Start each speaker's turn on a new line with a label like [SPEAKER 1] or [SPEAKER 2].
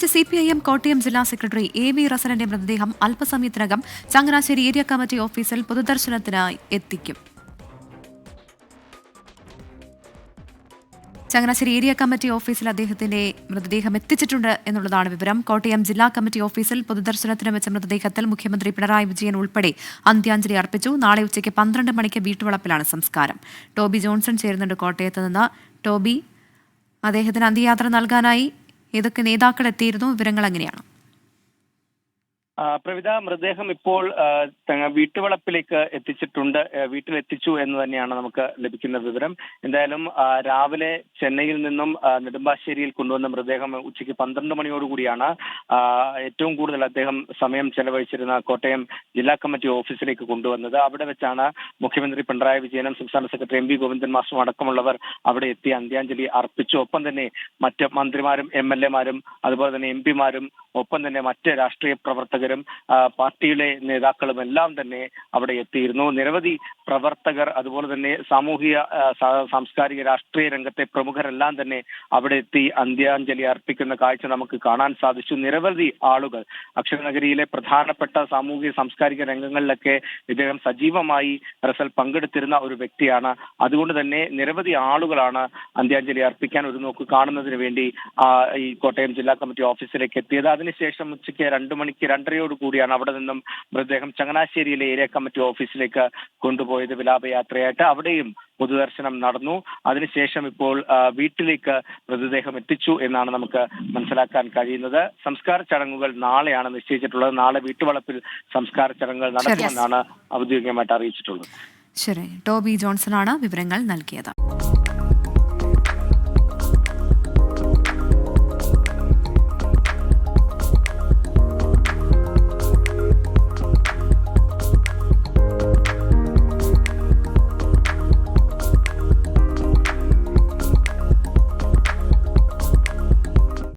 [SPEAKER 1] രാജിവെച്ച CPIM കോട്ടയം ജില്ലാ secretary AB റസലിന്റെ മൃതദേഹം അല്പസമയത്തിനകം ചങ്ങനാശ്ശേരി ഏരിയ കമ്മിറ്റി ഓഫീസിൽ പൊതുദർശനത്തിനായി എത്തിക്കും. ചങ്ങനാശ്ശേരി ഏരിയ കമ്മിറ്റി ഓഫീസിൽ അദ്ദേഹത്തിന്റെ മൃതദേഹം എത്തിച്ചിട്ടുണ്ട് എന്നുള്ളതാണ് വിവരം. കോട്ടയം ജില്ലാ കമ്മിറ്റി ഓഫീസിൽ പൊതുദർശനത്തിന് വെച്ച മൃതദേഹത്തിൽ മുഖ്യമന്ത്രി പിണറായി വിജയൻ ഉൾപ്പെടെ അന്ത്യാഞ്ജലി അർപ്പിച്ചു. നാളെ ഉച്ചയ്ക്ക് 12 മണിക്ക് വീട്ടുവളപ്പിലാണ് സംസ്കാരം. ടോബി ജോൺസൺ ചേരുന്നുണ്ട് കോട്ടയത്ത് നിന്ന്. ടോബി, അദ്ദേഹത്തിന് അന്ത്യയാത്ര നൽകാനായി ഏതൊക്കെ നേതാക്കൾ എത്തിയിരുന്നു? വിവരങ്ങൾ എങ്ങനെയാണ്?
[SPEAKER 2] പ്രവിത, മൃതദേഹം ഇപ്പോൾ വീട്ടുവളപ്പിലേക്ക് എത്തിച്ചിട്ടുണ്ട്, വീട്ടിലെത്തിച്ചു എന്ന് തന്നെയാണ് നമുക്ക് ലഭിക്കുന്ന വിവരം. എന്തായാലും രാവിലെ ചെന്നൈയിൽ നിന്നും നെടുമ്പാശ്ശേരിയിൽ കൊണ്ടുവന്ന മൃതദേഹം ഉച്ചയ്ക്ക് 12 മണിയോടുകൂടിയാണ് ഏറ്റവും കൂടുതൽ അദ്ദേഹം സമയം ചെലവഴിച്ചിരുന്ന കോട്ടയം ജില്ലാ കമ്മിറ്റി ഓഫീസിലേക്ക് കൊണ്ടുവന്നത്. അവിടെ വെച്ചാണ് മുഖ്യമന്ത്രി പിണറായി വിജയനും സംസ്ഥാന സെക്രട്ടറി MV ഗോവിന്ദൻ മാസ്റ്ററും അടക്കമുള്ളവർ അവിടെ എത്തി അന്ത്യാഞ്ജലി അർപ്പിച്ചു. ഒപ്പം തന്നെ മറ്റ് മന്ത്രിമാരും MLA മാരും അതുപോലെ തന്നെ MP മാരും ഒപ്പം തന്നെ മറ്റ് രാഷ്ട്രീയ പ്രവർത്തകരും പാർട്ടിയിലെ നേതാക്കളും എല്ലാം തന്നെ അവിടെ എത്തിയിരുന്നു. നിരവധി പ്രവർത്തകർ അതുപോലെ തന്നെ സാമൂഹിക സാംസ്കാരിക രാഷ്ട്രീയ രംഗത്തെ പ്രമുഖരെല്ലാം തന്നെ അവിടെ എത്തി അന്ത്യാഞ്ജലി അർപ്പിക്കുന്ന കാഴ്ച നമുക്ക് കാണാൻ സാധിച്ചു. നിരവധി ആളുകൾ അക്ഷരനഗരിയിലെ പ്രധാനപ്പെട്ട സാമൂഹിക സാംസ്കാരിക രംഗങ്ങളിലൊക്കെ ഇദ്ദേഹം സജീവമായി റസൽ പങ്കെടുത്തിരുന്ന ഒരു വ്യക്തിയാണ്. അതുകൊണ്ട് തന്നെ നിരവധി ആളുകളാണ് അന്ത്യാഞ്ജലി അർപ്പിക്കാൻ ഒരു നോക്ക് കാണുന്നതിന് വേണ്ടി ഈ കോട്ടയം ജില്ലാ കമ്മിറ്റി ഓഫീസിലേക്ക് എത്തിയത്. അതിനുശേഷം ഉച്ചയ്ക്ക് 2 മണിക്ക് 2:30 കൂടിയാണ് അവിടെ നിന്നും മൃതദേഹം ചങ്ങനാശ്ശേരിയിലെ ഏരിയ കമ്മിറ്റി ഓഫീസിലേക്ക് കൊണ്ടുപോയത് വിലാപയാത്രയായിട്ട്. അവിടെയും പൊതുദർശനം നടന്നു. അതിനുശേഷം ഇപ്പോൾ വീട്ടിലേക്ക് മൃതദേഹം എത്തിച്ചു എന്നാണ് നമുക്ക് മനസ്സിലാക്കാൻ കഴിയുന്നത്. സംസ്കാര ചടങ്ങുകൾ നാളെയാണ് നിശ്ചയിച്ചിട്ടുള്ളത്. നാളെ വീട്ടുവളപ്പിൽ സംസ്കാര ചടങ്ങുകൾ നടക്കുമെന്നാണ് ഔദ്യോഗികമായിട്ട് അറിയിച്ചിട്ടുള്ളത്.
[SPEAKER 1] ശരി, ടോബി ജോൺസൺ ആണ് വിവരങ്ങൾ നൽകിയത്.